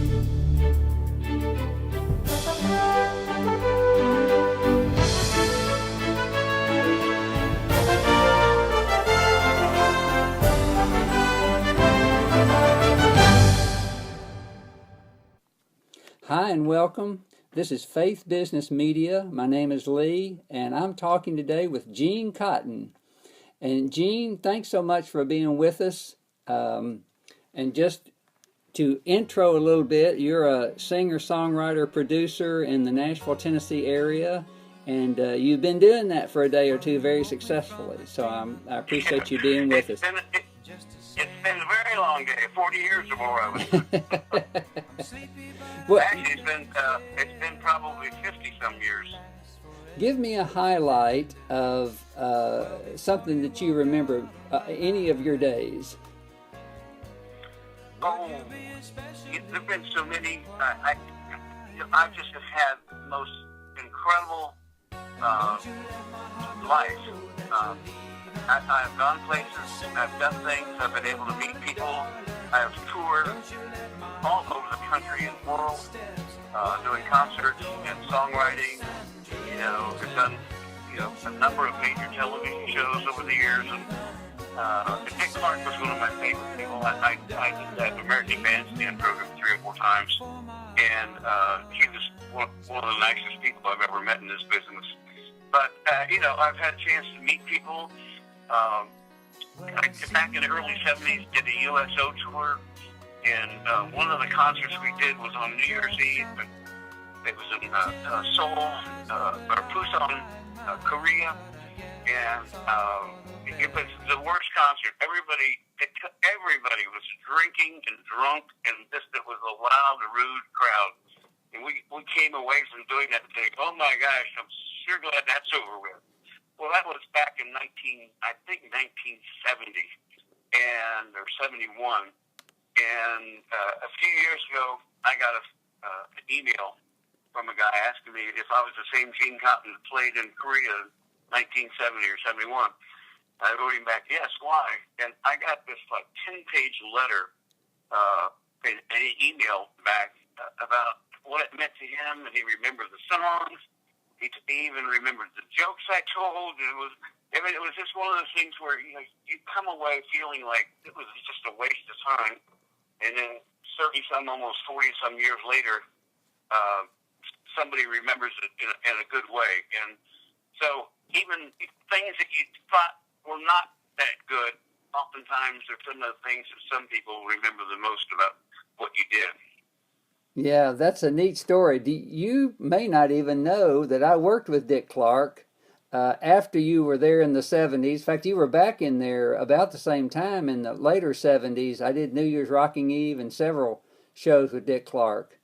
Hi and welcome. This is Faith Business Media. My name is Lee, and I'm talking today with Gene Cotton. And Gene, thanks so much for being with us. And just to intro a little bit, you're a singer, songwriter, producer in the Nashville, Tennessee area, and you've been doing that for a day or two very successfully. So I appreciate you being with us. It's been a very long day, 40 years or more of it. Well, actually, it's been probably 50 some years. Give me a highlight of something that you remember, any of your days. Oh, there've been so many. I just have had the most incredible life. I've gone places, I've done things, I've been able to meet people, I've toured all over the country and world, doing concerts and songwriting. I've done, a number of major television shows over the years, and Dick Clark was one of my favorite people. I did that American Bandstand program 3 or 4 times, and he was one of the nicest people I've ever met in this business. But, I've had a chance to meet people. Back in the early 70s, did a USO tour, and one of the concerts we did was on New Year's Eve. It was in Seoul, or Busan, Korea, and it was the worst concert. Everybody was drinking and drunk, and it was a loud, rude crowd. And we came away from doing that and saying, "Oh my gosh, I'm sure glad that's over with." Well, that was back in 1970, or 71. And a few years ago, I got an email from a guy asking me if I was the same Gene Cotton that played in Korea in 1970 or 71. I wrote him back, "Yes, why?" And I got this 10-page letter and an email back about what it meant to him, and he remembered the songs. He even remembered the jokes I told. It was just one of those things where you come away feeling like it was just a waste of time, and then 30-some, almost 40-some years later, somebody remembers it in a good way. And so even things that you thought were not that good, oftentimes are some of the things that some people remember the most about what you did. Yeah, that's a neat story. You may not even know that I worked with Dick Clark after you were there in the 70s. In fact, you were back in there about the same time in the later 70s. I did New Year's Rocking Eve and several shows with Dick Clark.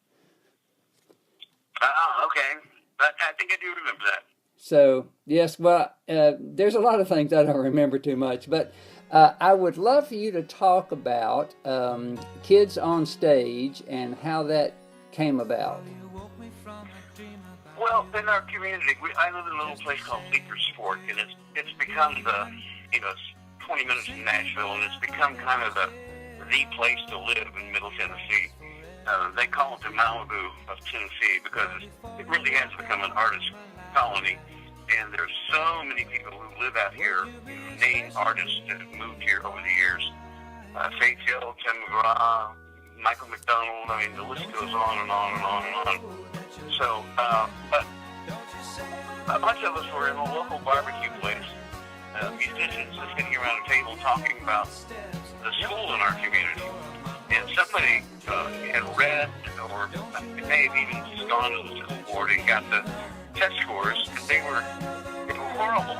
Okay. I think I do remember that. So, yes, well, there's a lot of things I don't remember too much, but I would love for you to talk about Kids on Stage and how that came about. Well, in our community, I live in a little place called Leaper's Fork, and it's become it's 20 minutes from Nashville, and it's become kind of the place to live in Middle Tennessee. They call it the Malibu of Tennessee because it really has become an artist colony. And there's so many people who live out here, named artists that have moved here over the years. Faith Hill, Tim McGraw, Michael McDonald, the list goes on and on and on and on. So, but a bunch of us were in a local barbecue place, musicians sitting around a table talking about the school in our community. And somebody had read, or may have even just gone to the school board and got the test scores, and they were horrible.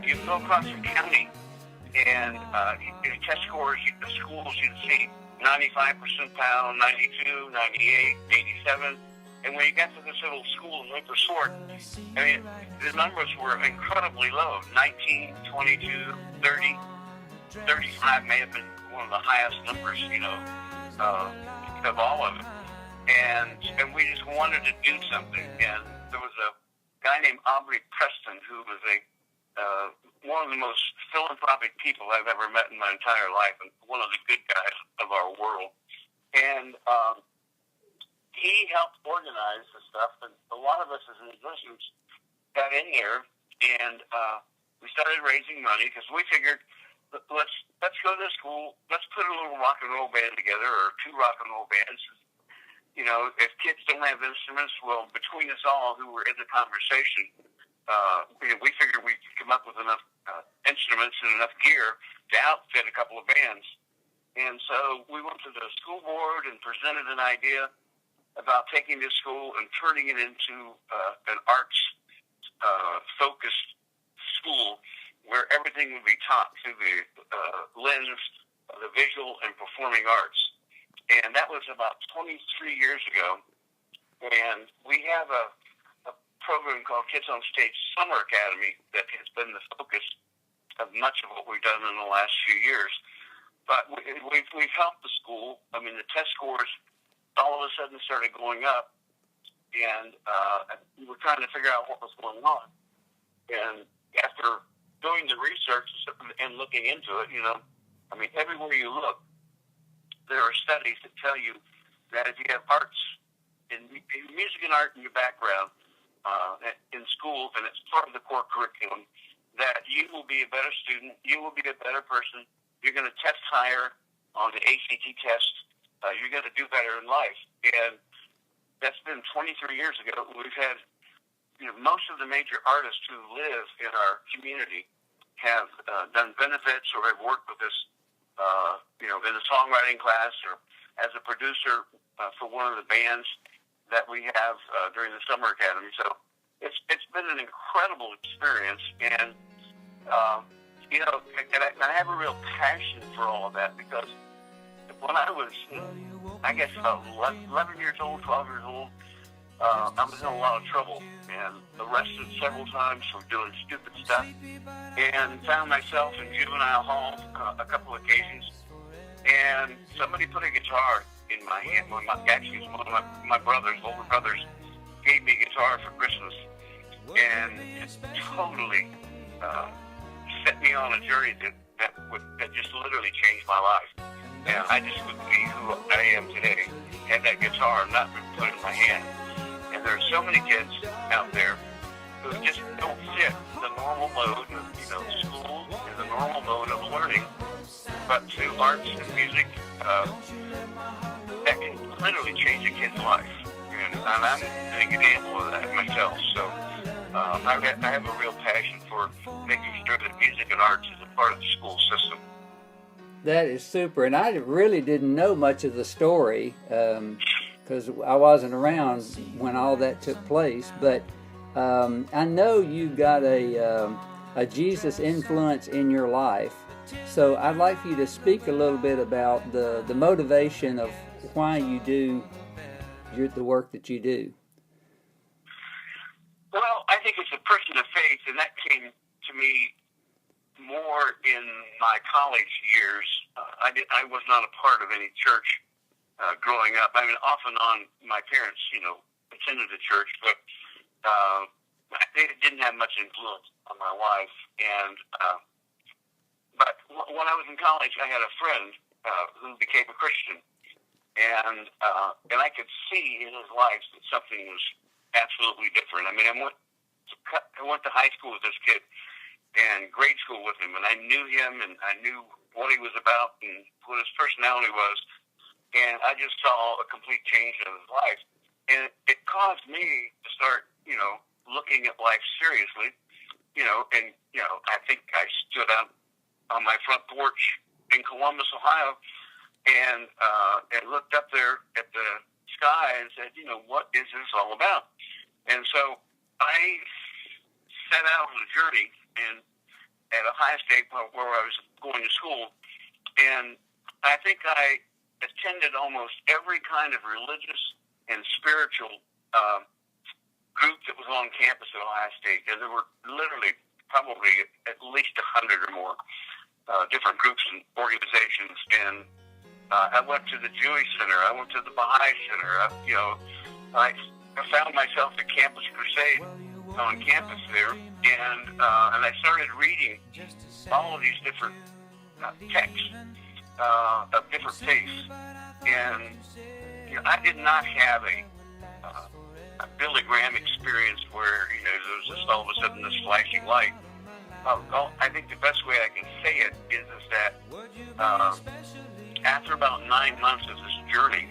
You go across the county, and test scores, the schools, you'd see 95 percentile, 92, 98, 87. And when you got to this little school in Leaper's Fork, the numbers were incredibly low. 19, 22, 30, 35 may have been one of the highest numbers, of all of it. And we just wanted to do something. And there was a guy named Aubrey Preston who was one of the most philanthropic people I've ever met in my entire life, and one of the good guys of our world. And he helped organize the stuff, and a lot of us as musicians got in there, and we started raising money because we figured, let's go to school, let's put a little rock and roll band together, or 2 rock and roll bands. If kids don't have instruments, well, between us all who were in the conversation, we figured we could come up with enough instruments and enough gear to outfit a couple of bands. And so we went to the school board and presented an idea about taking this school and turning it into an arts-focused school where everything would be taught through the lens of the visual and performing arts. And that was about 23 years ago. And we have a program called Kids on Stage Summer Academy that has been the focus of much of what we've done in the last few years. But we've helped the school. I mean, the test scores all of a sudden started going up, and we were trying to figure out what was going on. And after doing the research and looking into it, everywhere you look, there are studies that tell you that if you have arts, music and art in your background in school, and it's part of the core curriculum, that you will be a better student, you will be a better person, you're going to test higher on the ACT test, you're going to do better in life. And that's been 23 years ago. We've had, most of the major artists who live in our community have done benefits or have worked with us, in a songwriting class or as a producer for one of the bands that we have during the Summer Academy. So it's been an incredible experience, and and I have a real passion for all of that, because when I was, I guess, 11 years old, 12 years old, I was in a lot of trouble and arrested several times for doing stupid stuff, and found myself in juvenile hall a couple of occasions, and somebody put a guitar in my hand. One of my brothers, older brothers, gave me a guitar for Christmas, and it totally set me on a journey that just literally changed my life. And I just wouldn't be who I am today had that guitar not been put in my hand. And there are so many kids out there who just don't fit the normal mode of school and the normal mode of learning, but to arts and music that can literally change a kid's life. And I'm an example of that myself. So I have a real passion for making sure that music and arts is a part of the school system. That is super, and I really didn't know much of the story because I wasn't around when all that took place. But I know you got a Jesus influence in your life, so I'd like for you to speak a little bit about the motivation of why you do the work that you do. Well, I think it's a person of faith, and that came to me more in my college years. I was not a part of any church growing up. I mean, off and on, my parents, attended the church, but they didn't have much influence on my life. And but when I was in college, I had a friend who became a Christian, and I could see in his life that something was absolutely different. I mean, I went to high school with this kid and grade school with him, and I knew him, and I knew what he was about and what his personality was, and I just saw a complete change in his life, and it caused me to start, looking at life seriously, and I think I stood out on my front porch in Columbus, Ohio, and looked up there at the sky and said, what is this all about? And so I set out on a journey and at Ohio State, where I was going to school, and I think I attended almost every kind of religious and spiritual group that was on campus at Ohio State, and there were literally probably at least 100 or more different groups and organizations. And I went to the Jewish Center, I went to the Baha'i Center. I found myself at Campus Crusade on campus there, and I started reading all of these different texts of different faiths, and I did not have a Billy Graham experience where, you know, there's just all of a sudden this flashing light. I think the best way I can say it is that after about 9 months of this journey,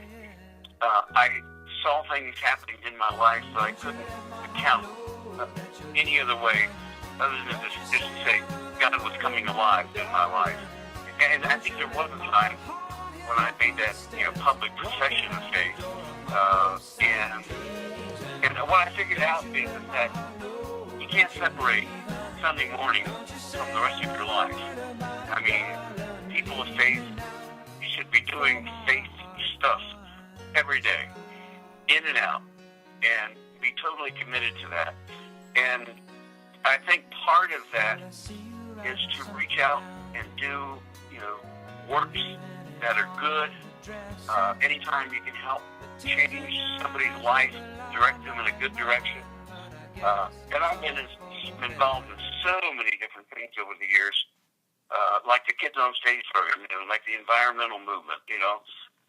I saw things happening in my life that I couldn't account any other way other than just to say God was coming alive in my life. And I think there was a time when I made that, you know, public profession of faith. And what I figured out is that you can't separate Sunday morning from the rest of your life. I mean, people of faith should be doing faith stuff every day, in and out, and be totally committed to that. And I think part of that is to reach out and do, you know, works that are good. Anytime you can help change somebody's life, direct them in a good direction. And I've been involved in so many different things over the years, like the Kids on Stage program, you know, like the environmental movement. You know,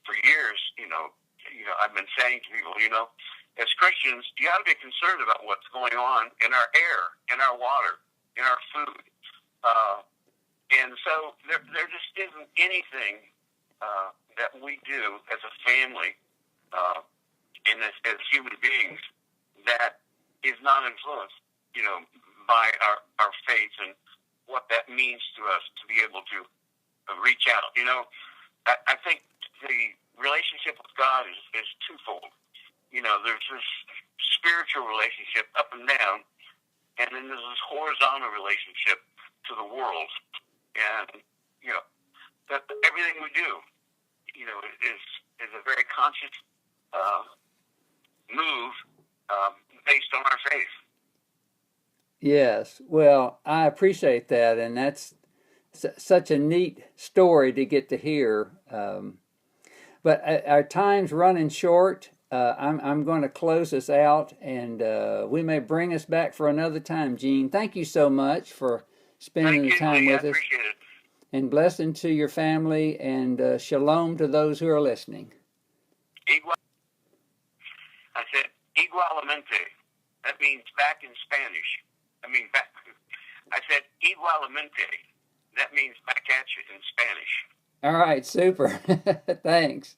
for years, you know, I've been saying to people, you know, as Christians, you got to be concerned about what's going on in our air, in our water, in our food. And so there just isn't anything that we do as a family and as human beings that is not influenced, you know, by our faith and what that means to us to be able to reach out. You know, I think the relationship with God is twofold. You know, there's this spiritual relationship up and down, and then there's this horizontal relationship to the world. And, you know, that everything we do, you know, is a very conscious move based on our faith. Yes, well, I appreciate that, and that's such a neat story to get to hear. But our time's running short. I'm going to close this out, and we may bring us back for another time. Gene, thank you so much for spending the time with us. I appreciate it. And blessing to your family, and shalom to those who are listening. I said, igualmente. That means back in Spanish. I said, igualmente. That means back at you in Spanish. All right, super. Thanks.